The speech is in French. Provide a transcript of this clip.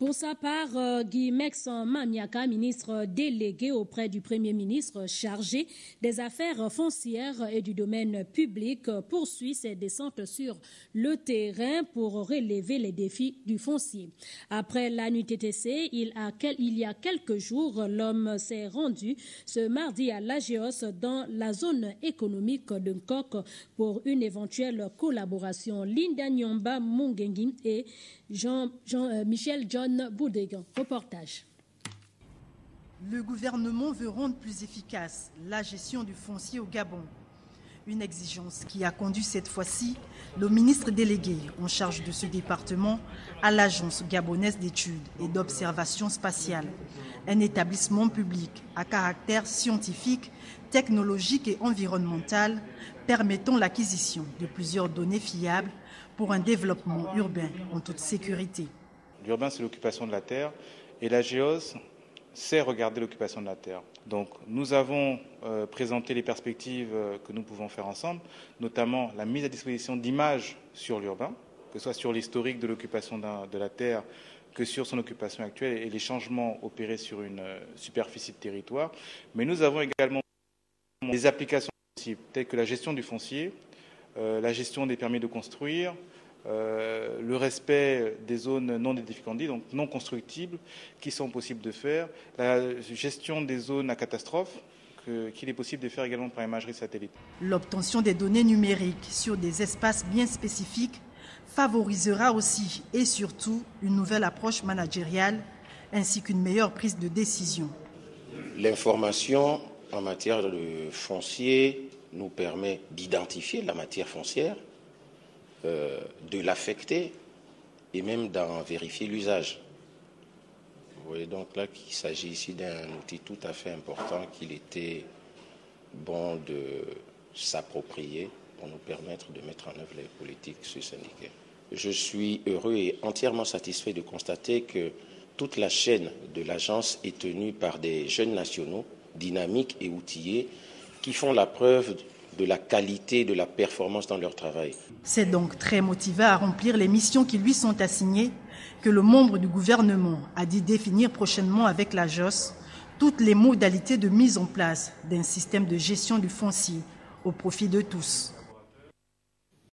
Pour sa part, Guy Mexan-Maniaka, ministre délégué auprès du Premier ministre chargé des affaires foncières et du domaine public, poursuit ses descentes sur le terrain pour relever les défis du foncier. Après la NUTTC, il y a quelques jours, l'homme s'est rendu ce mardi à l'AGEOS dans la zone économique de Nkok pour une éventuelle collaboration. Linda Nyomba Mungengi et Michel John Boudégan. Reportage. Le gouvernement veut rendre plus efficace la gestion du foncier au Gabon. Une exigence qui a conduit cette fois-ci le ministre délégué en charge de ce département à l'Agence gabonaise d'études et d'observation spatiale, un établissement public à caractère scientifique, technologique et environnemental permettant l'acquisition de plusieurs données fiables pour un développement urbain en toute sécurité. L'urbain, c'est l'occupation de la terre et la GEOS sait regarder l'occupation de la terre. Donc nous avons présenté les perspectives que nous pouvons faire ensemble, notamment la mise à disposition d'images sur l'urbain, que ce soit sur l'historique de l'occupation de la terre, que sur son occupation actuelle et les changements opérés sur une superficie de territoire. Mais nous avons également des applications possibles, telles que la gestion du foncier, la gestion des permis de construire, le respect des zones non édificantes, donc non constructibles, qui sont possibles de faire, la gestion des zones à catastrophe, qu'il est possible de faire également par imagerie satellite. L'obtention des données numériques sur des espaces bien spécifiques favorisera aussi et surtout une nouvelle approche managériale ainsi qu'une meilleure prise de décision. L'information en matière de foncier nous permet d'identifier la matière foncière, de l'affecter et même d'en vérifier l'usage. Vous voyez donc là qu'il s'agit ici d'un outil tout à fait important qu'il était bon de s'approprier pour nous permettre de mettre en œuvre les politiques syndiquées. Je suis heureux et entièrement satisfait de constater que toute la chaîne de l'agence est tenue par des jeunes nationaux dynamiques et outillés qui font la preuve de la qualité, de la performance dans leur travail. C'est donc très motivé à remplir les missions qui lui sont assignées que le membre du gouvernement a dit définir prochainement avec la JOS toutes les modalités de mise en place d'un système de gestion du foncier au profit de tous.